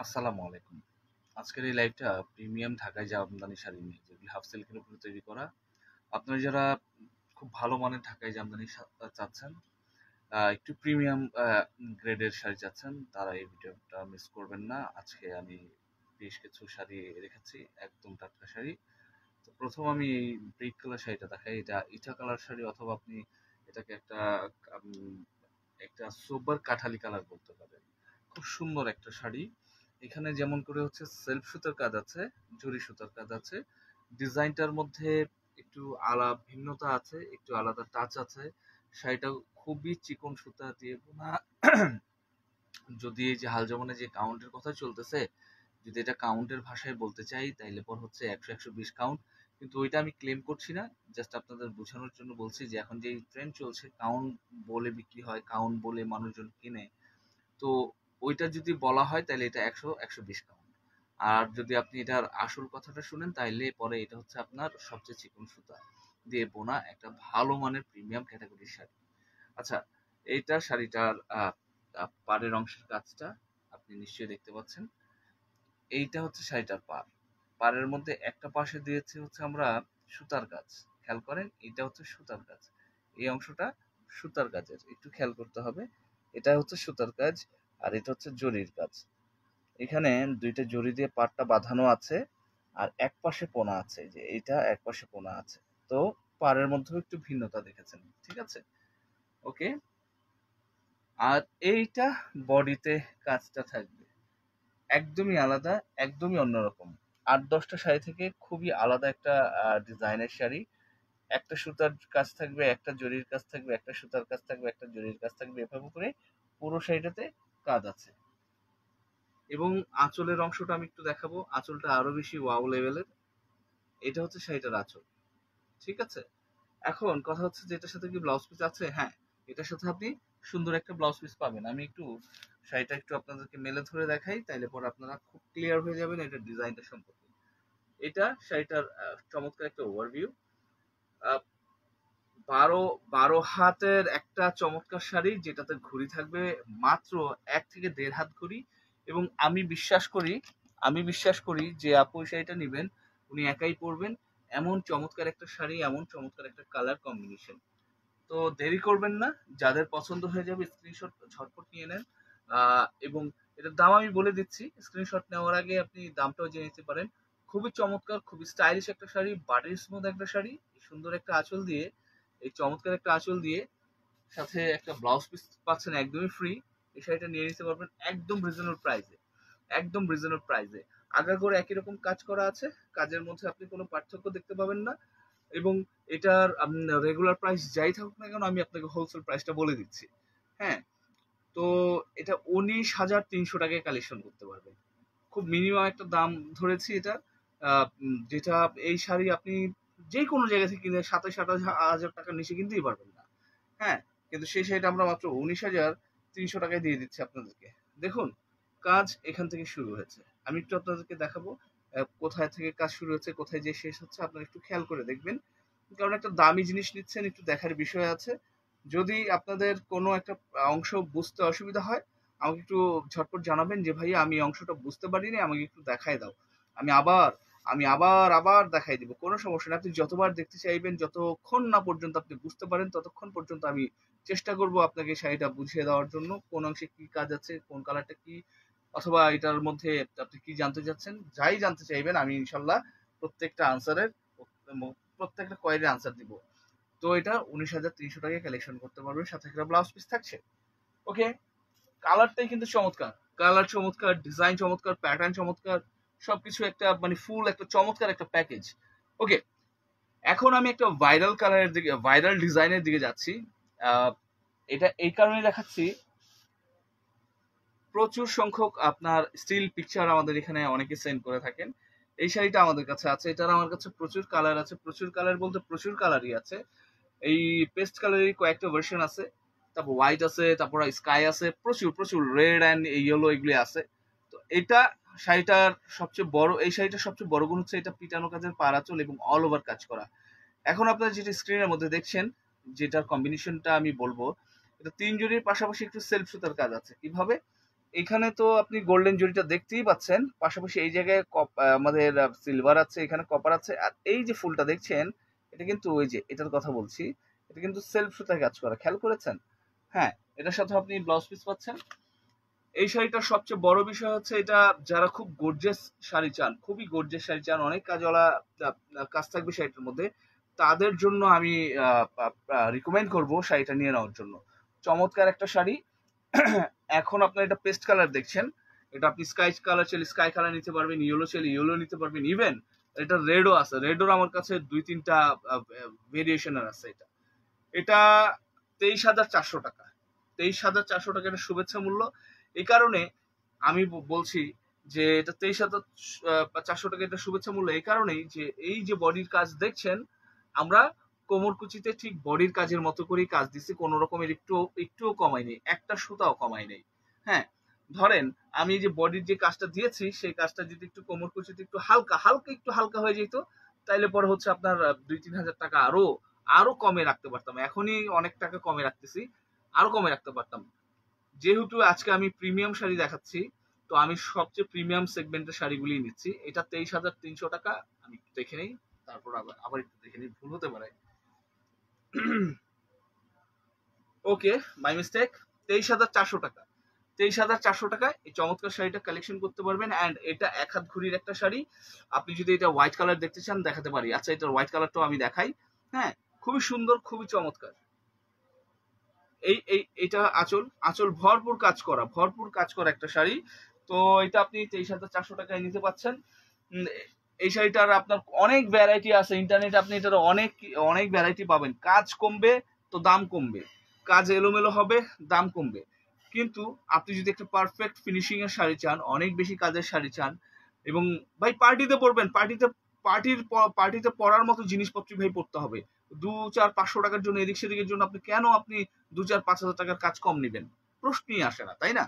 আসসালামু আলাইকুম। আজকের এই লাইভটা প্রিমিয়াম ঢাকাই জামদানি শাড়ি নিয়ে, যেগুলি হাফ সিল্কের উপরে তৈরি করা। আপনারা যারা খুব ভালো মানের ঢাকাই জামদানি চাচ্ছেন, একটু প্রিমিয়াম গ্রেডের শাড়ি চাচ্ছেন, তারা এই ভিডিওটা মিস করবেন না। আজকে আমি বেশ কিছু শাড়ি রেখেছি, একদম টাটকা শাড়ি। তো প্রথম আমি এই ব্রিক কালার শাড়িটা দেখাই। এটা ইটা কালার শাড়ি, অথবা আপনি এটাকে উম, একটা সোবার কাঠালি কালার বলতে পারেন। খুব সুন্দর একটা শাড়ি। এখানে যেমন করে হচ্ছে সেলফ সুতার কাজ আছে, জরি সুতার কাজ আছে। ডিজাইনটার মধ্যে একটু ভিন্নতা আছে, একটু আলাদা টাচ আছে। শাড়িটা খুবই চিকন সুতা দিয়ে বোনা। যদি এই যে হাল জমানে যে কাউন্টের কথা চলতেছে, যদি এটা কাউন্টের ভাষায় বলতে চাই তাইলে পর হচ্ছে 100-120 কাউন্ট। কিন্তু ওইটা আমি ক্লেম করছি না, জাস্ট আপনাদের বোঝানোর জন্য বলছি যে এখন যে ট্রেন্ড চলছে কাউন্ট বলে বিক্রি হয়, কাউন্ট বলে মানুষজন কিনে। তো ওইটা যদি বলা হয় তাহলে এটা 100-120 কাউন্ট। আর যদি আপনি এটার আসল কথাটা শুনেন তাইলে পরে এটা হচ্ছে আপনার সবচেয়ে চিকন সুতা দিয়ে বোনা একটা ভালো মানের প্রিমিয়াম ক্যাটাগরির শাড়ি। আচ্ছা, এইটা শাড়িটার পাড়ের অংশের কাজটা আপনি নিশ্চয়ই দেখতে পাচ্ছেন। এইটা হচ্ছে শাড়িটার পাড়। পাড়ের মধ্যে একটা পাশে দিয়েছে হচ্ছে আমরা সুতার কাজ। খেয়াল করেন, এটা হচ্ছে সুতার কাজ। এই অংশটা সুতার কাজের, একটু খেয়াল করতে হবে। এটা হচ্ছে সুতার কাজ, আর এটা হচ্ছে জরির কাজ। এখানে দুইটা জরি দিয়ে পাড়টা বাঁধানো আছে, আর এক পাশে পোনা আছে, যে এইটা এক পাশে পোনা আছে। তো পাড়ের মধ্যেও একটু ভিন্নতা দেখেছেন, ঠিক আছে? ওকে। আর এইটা বডিতে কাজটা থাকবে একদমই আলাদা, একদমই অন্যরকম। 8-10টা শাড়ি থেকে খুবই আলাদা একটা ডিজাইনের শাড়ি। একটা সুতার কাজ থাকবে, একটা জরির কাজ থাকবে, একটা সুতার কাজ থাকবে, একটা জরির কাজ থাকবে, এভাবে করে পুরো শাড়িটাতে কাজ আছে। এবং আঁচলের অংশটা আমি একটু দেখাবো, আঁচলটা আরো বেশি ওয়াও লেভেলের। এটা হচ্ছে শাড়িটার আঁচল, ঠিক আছে? এখন কথা হচ্ছে যে এটার সাথে কি ব্লাউজ পিস আছে? হ্যাঁ, এটার সাথে আপনি সুন্দর একটা ব্লাউজ পিস পাবেন। আমি একটু শাড়িটা একটু আপনাদেরকে মেলে ধরে দেখাই, তাইলে পরে আপনারা খুব ক্লিয়ার হয়ে যাবেন এটার ডিজাইনটা সম্পর্কে। এটা শাড়িটার চমৎকার একটা ওভারভিউ। 12 হাতের একটা চমৎকার শাড়ি, যেটাতে ঘুড়ি থাকবে মাত্র 1 থেকে 1.5 হাত ঘুড়ি। এবং আমি বিশ্বাস করি যে আপু এই শাড়িটা নেবেন, উনি একাই পরবেন। এমন চমৎকার একটা শাড়ি, এমন চমৎকার একটা কালার কম্বিনেশন। তো দেরি করবেন না, যাদের পছন্দ হয়ে যাবে স্ক্রিনশট ঝটপট নিয়ে নেন। এবং এটার দাম আমি বলে দিচ্ছি, স্ক্রিনশট নেওয়ার আগে আপনি দামটাও জেনে নিতে পারেন। খুবই চমৎকার, খুবই স্টাইলিশ একটা শাড়ি, বাটারি স্মুথ একটা শাড়ি, সুন্দর একটা আঁচল দিয়ে, এই চমৎকার একটা আঁচল দিয়ে সাথে একটা ব্লাউজ পিস পাচ্ছেন একদমই ফ্রি। এই শাড়িটা নিয়ে নিতে পারবেন একদম রিজনেবল প্রাইসে, একদম রিজনেবল প্রাইসে। আগা করে একই রকম কাজ করা আছে, কাজের মধ্যে আপনি কোনো পার্থক্য দেখতে পাবেন না। এবং এটার রেগুলার প্রাইস যাই থাকুক না কেন, আমি আপনাকে হোলসেল প্রাইসটা বলে দিচ্ছি। হ্যাঁ, তো এটা 19,300 টাকায় কালেকশন করতে পারবেন। খুব মিনিমাম একটা দাম ধরেছি এটা। যেটা এই শাড়ি আপনি যে কোনো জায়গা থেকে কিনে 27-28 হাজার টাকার নিচে কিনতেই পারবেন না। হ্যাঁ, কিন্তু সেই শাড়িটা আমরা মাত্র 19,300 টাকায় দিয়ে দিচ্ছি আপনাদেরকে। দেখুন, কাজ এখান থেকে শুরু হয়েছে। আমি একটু আপনাদেরকে দেখাবো কোথায় থেকে কাজ শুরু হচ্ছে, কোথায় যে শেষ হচ্ছে। আপনারা একটু খেয়াল করে দেখবেন, কারণ একটা দামি জিনিস নিচ্ছেন, একটু দেখার বিষয় আছে। যদি আপনাদের কোনো একটা অংশ বুঝতে অসুবিধা হয়, আমাকে একটু ঝটপট জানাবেন যে ভাইয়া আমি এই অংশটা বুঝতে পারিনি, আমাকে একটু দেখায় দাও। আমি আবার আমি আবার আবার দেখাই দিব, কোনো সমস্যা নেই। আপনি যতবার দেখতে চাইবেন, যতক্ষণ না পর্যন্ত আপনি বুঝতে পারেন ততক্ষণ পর্যন্ত আমি চেষ্টা করব আপনাকে শাড়িটা বুঝিয়ে দেওয়ার জন্য, কোন অংশে কি কাজ আছে, কোন কালারটা কি, অথবা এটার মধ্যে আপনি কি জানতে চাচ্ছেন। যাই জানতে চাইবেন আমি ইনশাল্লাহ প্রত্যেকটা আনসারের প্রত্যেকটা কোয়েরির আনসার দিব। তো এটা 19,300 টাকায় কালেকশন করতে পারবেন, সাথে একটা ব্লাউজ পিস থাকছে। ওকে। কালারটাই কিন্তু চমৎকার, কালার চমৎকার, ডিজাইন চমৎকার, প্যাটার্ন চমৎকার, সবকিছু একটা মানে ফুল একটা চমৎকার একটা প্যাকেজ। ওকে, এখন আমি একটা ভাইরাল কালারের দিকে, ভাইরাল ডিজাইনের দিকে যাচ্ছি। আহ, এটা এই কারণে দেখাচ্ছি, প্রচুর সংখ্যক আপনার স্টিল পিকচার আমাদের এখানে অনেকে সেন্ড করে থাকেন। এই শাড়িটা আমাদের কাছে আছে, এটার আমার কাছে প্রচুর কালার আছে, প্রচুর কালার বলতে প্রচুর কালারই আছে। এই পেস্ট কালারের কয়েকটা ভার্সন আছে, তারপর হোয়াইট আছে, তারপর স্কাই আছে, প্রচুর প্রচুর রেড অ্যান্ড ইয়েলো এগুলি আছে। তো এটা শাড়িটার এই শাড়িটার সবচেয়ে বড় গুণ হচ্ছে এটা পিটানো কাজের পারাচল এবং অল ওভার কাজ করা। এখন আপনারা যেটা স্ক্রিনের মধ্যে দেখছেন, যেটার কম্বিনেশনটা আমি বলবো, এটা 3 জরির পাশাপাশি একটু সেলফ সুতার কাজ আছে। কিভাবে? এখানে তো আপনি গোল্ডেন জরিটা দেখতেই পাচ্ছেন, পাশাপাশি এই জায়গায় আমাদের সিলভার আছে, এখানে কপার আছে, আর এই যে ফুলটা দেখছেন এটা কিন্তু ওই যে এটার কথা বলছি, এটা কিন্তু সেলফ সুতায় কাজ করা, খেয়াল করেছেন? হ্যাঁ, এটার সাথে আপনি ব্লাউজ পিস পাচ্ছেন। এই শাড়িটার সবচেয়ে বড় বিষয় হচ্ছে এটা, যারা খুব গর্জিয়াস শাড়ি চান, খুবই গর্জিয়াস শাড়ি চান, অনেক কাজওয়ালা কাজ থাকবে শাড়িটার মধ্যে, তাদের জন্য আমি রিকমেন্ড করব শাড়িটা নিয়ে নেওয়ার জন্য। চমৎকার একটা শাড়ি। এখন আপনার এটা পেস্ট কালার দেখছেন, এটা আপনি স্কাই কালার চাইলে স্কাই কালার নিতে পারবেন, ইয়েলো চাইলে ইয়েলো নিতে পারবেন, ইভেন এটা রেডও আছে, রেডোর আমার কাছে 2-3টা ভেরিয়েশনের আছে। এটা এটা 23,400 টাকা, 23,400 টাকা এটা শুভেচ্ছা মূল্য। এই কারণে আমি বলছি যে এটা 23,400 টাকা এটা শুভেচ্ছা মূল্য, এই কারণেই যে এই যে বডির কাজ দেখছেন, আমরা কোমর কুচিতে ঠিক বডির কাজের মতো করেই কাজ দিচ্ছি, কোনো রকমের একটুও কমাই নেই, একটা সুতাও কমাই নেই। হ্যাঁ, ধরেন আমি যে বডির যে কাজটা দিয়েছি সেই কাজটা যদি একটু কোমর কুচিতে একটু হালকা হালকা একটু হালকা হয়ে যেত, তাইলে পরে হচ্ছে আপনার 2-3 হাজার টাকা আরো আরো কমে রাখতে পারতাম। এখনই অনেক টাকা কমে রাখতেছি, আরো কমে রাখতে পারতাম। যেহেতু আজকে আমি প্রিমিয়াম শাড়ি দেখাচ্ছি, তো আমি সবচেয়ে প্রিমিয়াম সেগমেন্টের শাড়িগুলি নিচ্ছি। এটা 23,300 টাকা। আমি একটু দেখে নিই, তারপর আবার আবার একটু দেখে নিই, ভুল হতে পারে। ওকে, বাই মিস্টেক। 23,400 টাকা, 23,400 টাকায় এই চমৎকার শাড়িটা কালেকশন করতে পারবেন। অ্যান্ড এটা এক হাত ঘুরির একটা শাড়ি। আপনি যদি এটা হোয়াইট কালার দেখতে চান দেখাতে পারি। আচ্ছা, এটার হোয়াইট কালারটাও আমি দেখাই। হ্যাঁ, খুবই সুন্দর, খুবই চমৎকার। এটা আঁচল, আঁচল ভরপুর কাজ করা একটা শাড়ি। তো এটা আপনি 23,400 টাকায় নিতে পাচ্ছেন। এই শাড়িটার আপনার অনেক ভ্যারাইটি আছে, ইন্টারনেটে আপনি এটার অনেক অনেক ভ্যারাইটি পাবেন। কাজ কমবে তো দাম কমবে, কাজ এলোমেলো হবে, দাম কমবে। কিন্তু আপনি যদি একটা পারফেক্ট ফিনিশিং এর শাড়ি চান, অনেক বেশি কাজের শাড়ি চান, এবং ভাই পার্টিতে পরবেন, পার্টিতে পরার মতো জিনিসপত্র ভাই পড়তে হবে। 2-4-500 টাকার জন্য, এদিক সেদিকের জন্য আপনি 2-4-5 হাজার টাকার কাজ কম নেবেন, প্রশ্নই আসে না, তাই না?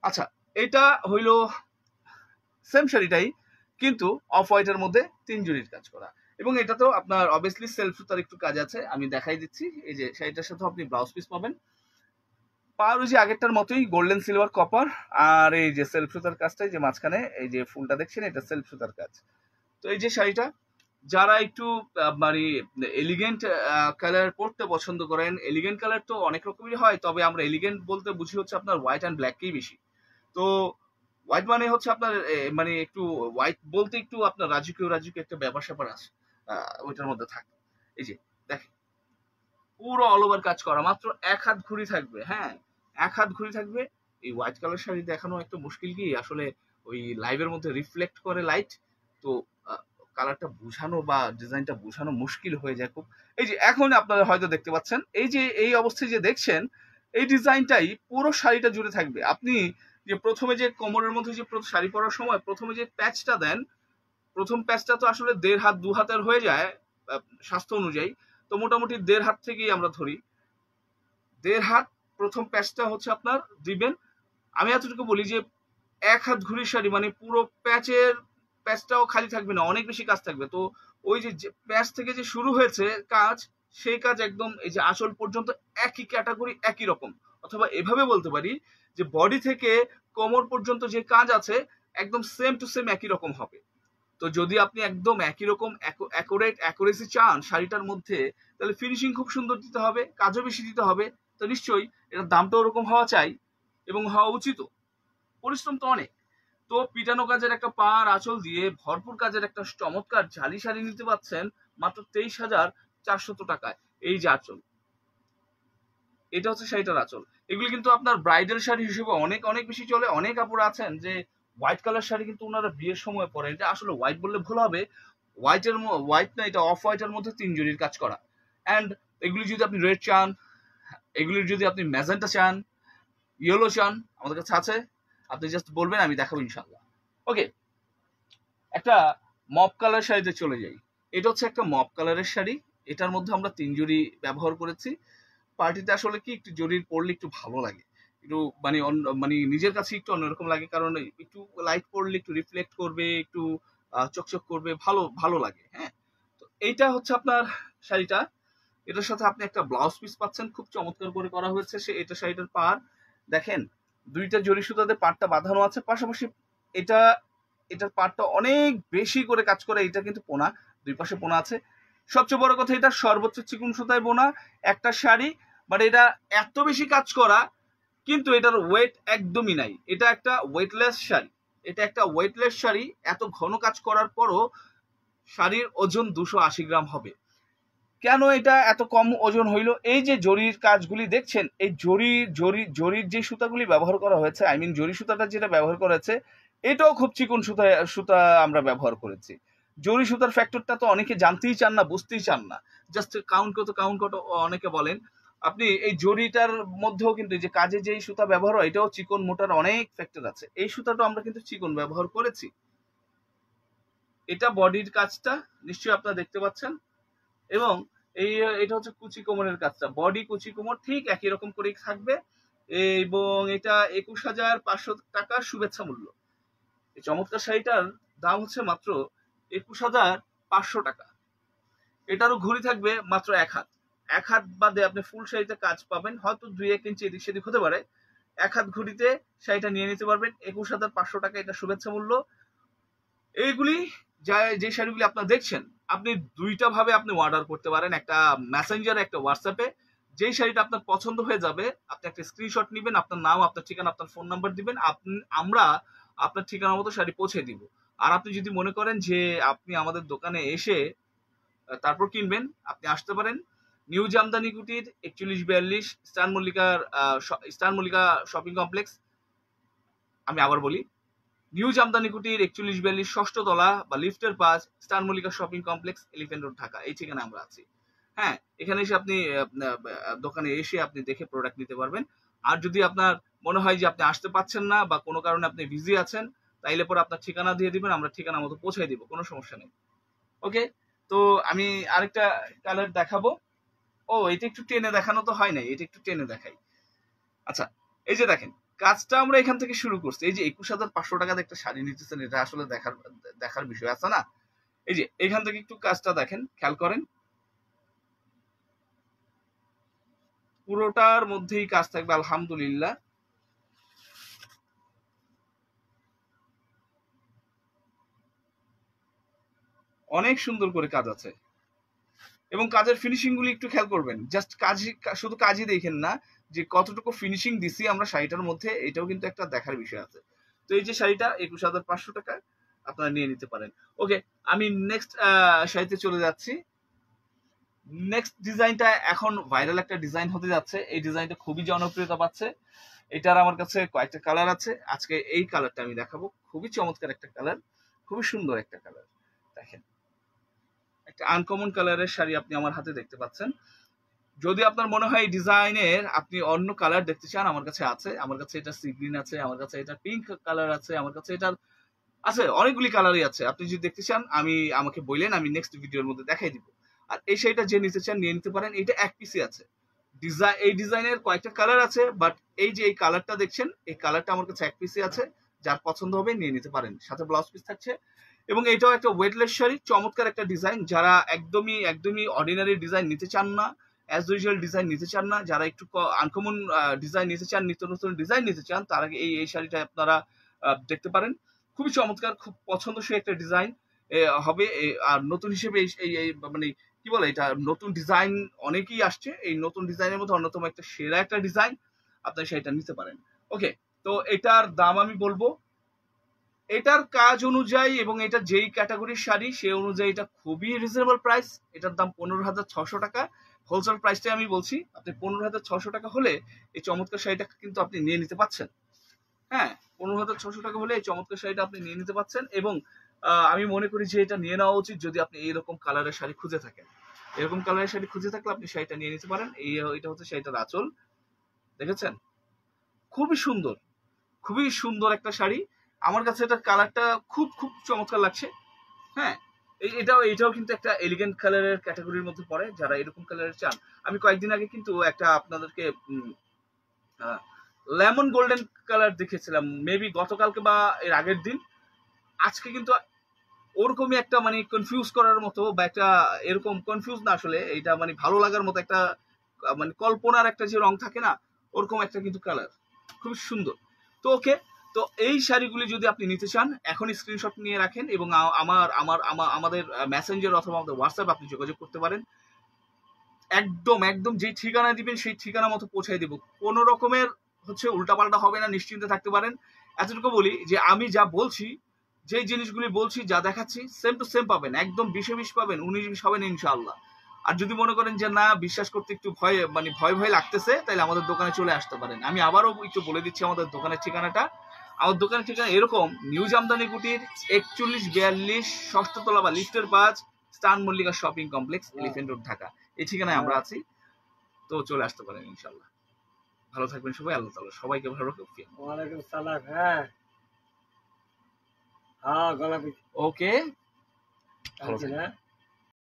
আচ্ছা, এটা হইল সেম শাড়িটাই, কিন্তু অফ হোয়াইটের মধ্যে 3 জরির কাজ করা, এবং এটাতেও আপনার অবভিয়াসলি সেলফ সুতার একটু কাজ আছে, আমি দেখাই দিচ্ছি। এই যে শাড়িটার সাথে আপনি ব্লাউজ পিস পাবেন, পার ওই যে আগেরটার মতোই গোল্ডেন সিলভার কপার, আর এই যে সেলফ সুতার কাজটাই যে মাঝখানে এই যে ফুলটা দেখছেন, এটা সেলফ সুতার কাজ। তো এই যে শাড়িটা, যারা একটু মানে এলিগেন্ট কালার পরতে পছন্দ করেন, এলিগেন্ট কালার তো অনেক রকমই হয়, তবে আমরা এলিগেন্ট বলতে বুঝি হচ্ছে আপনার হোয়াইট অ্যান্ড ব্ল্যাককেই বেশি। তো হোয়াইট মানে হচ্ছে আপনার মানে একটু হোয়াইট বলতে একটু আপনার রাজকীয় রাজকীয় একটা ব্যাপার স্যাপার আছে ওইটার মধ্যে থাকে। এই যে দেখেন, পুরো অল ওভার কাজ করা, মাত্র এক হাত ঘুড়ি থাকবে। হ্যাঁ, এক হাত ঘুড়ি থাকবে। এই হোয়াইট কালার শাড়ি দেখানো একটা মুশকিল, কি আসলে ওই লাইভের মধ্যে রিফ্লেক্ট করে লাইট, তো কালারটা বোঝানো বা ডিজাইনটা বোঝানো মুশকিল হয়ে যায় খুব। এই যে এখন আপনারা হয়তো দেখতে পাচ্ছেন, এই যে এই অবস্থায় যে দেখছেন, এই ডিজাইনটাই পুরো শাড়িটা জুড়ে থাকবে। আপনি যে প্রথমে যে কোমরের মধ্যে যে শাড়ি পরার সময় প্রথমে যে প্যাচটা দেন, প্রথম প্যাচটা তো আসলে 1.5-2 হাতের হয়ে যায় স্বাস্থ্য অনুযায়ী। তো মোটামুটি 1.5 হাত থেকেই আমরা ধরি, 1.5 হাত প্রথম প্যাচটা হচ্ছে আপনার দিবেন। আমি এতটুকু বলি যে এক হাত ঘুড়ির শাড়ি মানে পুরো প্যাচটাও খালি থাকবে না, অনেক বেশি কাজ থাকবে। তো ওই যে প্যাচ থেকে যে শুরু হয়েছে কাজ, সেই কাজ একদম এই যে আঁচল পর্যন্ত একই ক্যাটাগরি, একই রকম। অথবা এভাবে বলতে পারি যে বডি থেকে কোমর পর্যন্ত যে কাজ আছে একদম সেম টু সেম একই রকম হবে। তো যদি আপনি একদম একই রকম অ্যাকুরেসি চান শাড়িটার মধ্যে, তাহলে ফিনিশিং খুব সুন্দর দিতে হবে, কাজও বেশি দিতে হবে। তো নিশ্চয়ই এটার দামটা ওরকম হওয়া চাই, এবং হওয়া উচিত। পরিশ্রম তো অনেক। তো পিটানো কাজের একটা পাড় আঁচল দিয়ে ভরপুর কাজের একটা চমৎকার জালি শাড়ি নিতে পাচ্ছেন মাত্র 23,400 টাকায়। এই যে আঁচল, এটা হচ্ছে শাড়িটার আঁচল। এগুলি কিন্তু আপনার ব্রাইডাল শাড়ি হিসেবে অনেক অনেক বেশি চলে। অনেক আপুরা আছেন যে হোয়াইট কালার শাড়ি কিন্তু ওনারা বিয়ের সময় পরেন, এটা আসলে হোয়াইট বললে ভুল হবে, হোয়াইট না, এটা অফ হোয়াইটের মধ্যে 3 জরির কাজ করা। অ্যান্ড এগুলি যদি আপনি রেড চান, এগুলির যদি আপনি ম্যাজেন্টা চান, ইয়েলো চান, আমাদের কাছে আছে। আপনি জাস্ট বলবেন, আমি দেখাবো ইনশাল্লাহ। ওকে, একটা মপ কালার শাড়িতে চলে যাই। এটা হচ্ছে একটা মপ কালারের শাড়ি, এটার মধ্যে আমরা 3 জরি ব্যবহার করেছি। পার্টিতে আসলে কি একটু জরির পরলে একটু ভালো লাগে, একটু মানে মানে নিজের কাছে একটু অন্যরকম লাগে, কারণ একটু লাইট পরলে একটু রিফ্লেক্ট করবে, একটু চকচক করবে, ভালো ভালো লাগে। হ্যাঁ, তো এইটা হচ্ছে আপনার শাড়িটা। এটার সাথে আপনি একটা ব্লাউজ পিস পাচ্ছেন, খুব চমৎকার করে করা হয়েছে। এটা শাড়িটার পাড় দেখেন, দুইটা জরি সুতাতে পাটটা বাঁধানো আছে, পাশাপাশি এটা এটার পাটটা অনেক বেশি করে কাজ করে। এটা কিন্তু পোনা, দুই পাশে পোনা আছে। সবচেয়ে বড় কথা, এটা সর্বোচ্চ চিকন সুতায় বোনা একটা শাড়ি, বাট এটা এত বেশি কাজ করা, কিন্তু এটার ওয়েট একদমই নাই। এটা একটা ওয়েটলেস শাড়ি, এটা একটা ওয়েটলেস শাড়ি। এত ঘন কাজ করার পরও শাড়ির ওজন 280 গ্রাম হবে। কেন এটা এত কম ওজন হইল? এই যে জরির কাজগুলি দেখছেন, এই জরির যে সুতাগুলি ব্যবহার করা হয়েছে, আই মিন জরি সুতাটা যেটা ব্যবহার করা হয়েছে, এটাও খুব চিকন সুতা আমরা ব্যবহার করেছি। জরি সুতার ফ্যাক্টরটা তো অনেকে জানতেই চান না, বুঝতেই চান না। জাস্ট কাউন্ট কত অনেকে বলেন। আপনি এই জরিটার মধ্যেও কিন্তু যে কাজে যেই সুতা ব্যবহার হয়, এটাও চিকন মোটার অনেক ফ্যাক্টর আছে। এই সুতাটা আমরা কিন্তু চিকন ব্যবহার করেছি। এটা বডির কাজটা নিশ্চয়ই আপনারা দেখতে পাচ্ছেন, এবং এটা হচ্ছে কুচি কোমরের কাজটা। বডি কুচি কোমর ঠিক একই রকম করেই থাকবে, এবং এটা 21,500 টাকার শুভেচ্ছা মূল্য। এই চমৎকার শাড়িটার দাম হচ্ছে মাত্র 21,500 টাকা। এটারও ঘুড়ি থাকবে মাত্র এক হাত বাদে আপনি ফুল শাড়িতে কাজ পাবেন, হয়তো 2-1 ইঞ্চি এদিক সেদিক হতে পারে। এক হাত ঘুড়িতে শাড়িটা নিয়ে নিতে পারবেন। 21,500 টাকা এটা শুভেচ্ছা মূল্য। এইগুলি যে শাড়িগুলি আপনারা দেখছেন, আপনি দুইটা ভাবে আপনি অর্ডার করতে পারেন। একটা মেসেঞ্জারে, একটা হোয়াটসঅ্যাপে। যেই শাড়িটা আপনার পছন্দ হয়ে যাবে, আপনি একটা স্ক্রিনশট নেবেন, আপনার নাম, আপনার ঠিকানা, আপনার ফোন নাম্বার দিবেন, আমরা আপনার ঠিকানা মতো শাড়ি পৌঁছে দিব। আর আপনি যদি মনে করেন যে আপনি আমাদের দোকানে এসে তারপর কিনবেন, আপনি আসতে পারেন নিউ জামদানি কুটির 4142 স্টার মল্লিকা শপিং কমপ্লেক্স। আমি আবার বলি, নিউ জামদানি কুটির 4142 ষষ্ঠ তলা বা লিফটের পাশ, Star Mallika Shopping Complex, Elephant Road, Dhaka. এই ঠিকানা আমরা আছি। হ্যাঁ, এখানে এসে আপনি দোকানে এসে আপনি দেখে প্রোডাক্ট নিতে পারবেন। আর যদি আপনার মনে হয় যে আপনি আসতে পারছেন না বা কোনো কারণে আপনি বিজি আছেন, তাইলে পরে আপনার ঠিকানা দিয়ে দিবেন, আমরা ঠিকানা মতো পৌঁছাই দিব, কোনো সমস্যা নেই। ওকে, তো আমি আরেকটা কালার দেখাবো। ও, এটা একটু টেনে দেখানো তো হয় নাই, এটা একটু টেনে দেখাই। আচ্ছা, এই যে দেখেন, কাজটা আমরা এখান থেকে শুরু করছি। এই যে 21,500 টাকাতে একটা শাড়ি নিতেছেন, এটা আসলে দেখার বিষয় আছে না? এই যে এখান থেকে একটু কাজটা দেখেন, খেয়াল করেন, পুরোটার মধ্যেই কাজ থাকবে আলহামদুলিল্লাহ। অনেক সুন্দর করে কাজ আছে, এবং কাজের ফিনিশিং গুলি একটু খেয়াল করবেন। জাস্ট শুধু কাজই দেখেন না, যে কতটুকু ফিনিশিং দিছি আমরা শাড়িটার মধ্যে, এটাও কিন্তু একটা দেখার বিষয় আছে। তো এই যে শাড়িটা 21,500 টাকা আপনারা নিয়ে নিতে পারেন। ওকে, আমি নেক্সট শাড়িতে চলে যাচ্ছি। নেক্সট ডিজাইনটা এখন ভাইরাল একটা ডিজাইন হতে যাচ্ছে। এই ডিজাইনটা খুবই জনপ্রিয়তা পাচ্ছে। এটার আমার কাছে কয়েকটা কালার আছে, আজকে এই কালারটা আমি দেখাবো। খুবই চমৎকার একটা কালার, খুবই সুন্দর একটা কালার। দেখেন, একটা আনকমন কালারের শাড়ি আপনি আমার হাতে দেখতে পাচ্ছেন। যদি আপনার মনে হয় এই ডিজাইনের আপনি অন্য কালার দেখতে চান, আমার কাছে আছে। আমার কাছে এটা সি গ্রিন আছে, আমার কাছে এটা পিঙ্ক কালার আছে, আমার কাছে এটার আছে অনেকগুলি কালারই আছে। আপনি যদি দেখতে চান, আমাকে বললেন, আমি নেক্সট ভিডিওর মধ্যে দেখাই দিব। আর এই শাড়িটা যে নিতে চান নিয়ে নিতে পারেন। এটা এক পিসি আছে। এই ডিজাইনের কয়েকটা কালার আছে, বাট এই যে এই কালারটা দেখছেন, এই কালারটা আমার কাছে এক পিসি আছে। যার পছন্দ হবে নিয়ে নিতে পারেন, সাথে ব্লাউজ পিস থাকছে। এবং এটাও একটা ওয়েটলেস শাড়ি, চমৎকার একটা ডিজাইন। যারা একদমই অর্ডিনারি ডিজাইন নিতে চান না, অ্যাজ ইউজুয়াল ডিজাইন নিতে চান না, যারা একটু আনকমন ডিজাইন নিতে চান, নিত্য নতুন ডিজাইন নিতে চান, তারা এই শাড়িটা আপনারা দেখতে পারেন। খুবই চমৎকার, খুব পছন্দসই একটা ডিজাইন হবে। আর নতুন হিসেবে মানে কি বলে, এটা নতুন ডিজাইন অনেকেই আসছে। এই নতুন ডিজাইনের মধ্যে অন্যতম একটা সেরা একটা ডিজাইন, আপনারা সেটা নিতে পারেন। ওকে, তো এটার দাম আমি বলবো, এটার কাজ অনুযায়ী এবং এটা যেই ক্যাটাগরির শাড়ি সে অনুযায়ী এটা খুবই রিজনেবল প্রাইস। এটার দাম 15,600 টাকা। হোলসেল প্রাইসটাই আমি বলছি, আপনি 15,600 টাকা হলে এই চমৎকার শাড়িটা কিন্তু আপনি নিয়ে নিতে পারছেন। হ্যাঁ, 15,600 টাকা হলে এই চমৎকার শাড়িটা আপনি নিয়ে নিতে পারছেন। এবং আমি মনে করি যে এটা নিয়ে নেওয়া উচিত যদি আপনি এইরকম কালারের শাড়ি খুঁজে থাকেন। এরকম কালারের শাড়ি খুঁজে থাকলে আপনি শাড়িটা নিয়ে নিতে পারেন। এটা হচ্ছে শাড়িটার আঁচল, দেখেছেন? খুবই সুন্দর, খুবই সুন্দর একটা শাড়ি। আমার কাছে এটার কালারটা খুব খুব চমৎকার লাগছে। হ্যাঁ, এটাও কিন্তু একটা এলিগেন্ট কালারের ক্যাটাগরির মধ্যে পড়ে, যারা এরকম কালারের চান। আমি কয়েকদিন আগে কিন্তু একটা আপনাদেরকে লেমন গোল্ডেন কালার দেখেছিলাম, মেবি গতকালকে বা এর আগের দিন। আজকে কিন্তু ওরকমই একটা মানে কনফিউজ করার মতো, বা একটা এরকম কনফিউজ না, আসলে এটা মানে ভালো লাগার মতো একটা মানে কল্পনার একটা যে রং থাকে না, ওরকম একটা কিন্তু কালার, খুব সুন্দর। তো ওকে, তো এই শাড়িগুলি যদি আপনি নিতে চান এখনই স্ক্রিনশট নিয়ে রাখেন এবং আমাদের মেসেঞ্জার অথবা আমাদের হোয়াটসঅ্যাপ আপনি যোগাযোগ করতে পারেন। একদম একদম যে ঠিকানা দিবেন সেই ঠিকানা মতো পৌঁছায় দেব, কোনো রকমের উল্টাপাল্টা হবে না, নিশ্চিন্তে থাকতে পারেন। এতটুকু বলি যে আমি যা বলছি, যে জিনিসগুলি বলছি, যা দেখাচ্ছি সেম টু সেম পাবেন, একদম 20-20 পাবেন, 19-20 পাবেন ইনশাআল্লাহ। আর যদি মনে করেন যে না, বিশ্বাস করতে একটু ভয় লাগতেছে, তাহলে আমাদের দোকানে চলে আসতে পারেন। আমি আবারও একটু বলে দিচ্ছি আমাদের দোকানের ঠিকানাটা। আমার দোকানের ঠিকানা এরকম: নিউ জামদানি কুটির 4142 ষষ্ঠ তলা বা লিফটের 5, Star Mallika Shopping Complex, Elephant Road, Dhaka. এই ঠিকানায় আমরা আছি, তো চলে আসতে পারেন ইনশাআল্লাহ। ভালো থাকবেন সবাই, আল্লাহ তাআলা সবাইকে ভালো রাখুক। ওয়ালাইকুম সালাম। হ্যাঁ হ্যাঁ গোলাপি ওকে, ভালো থাকবেন।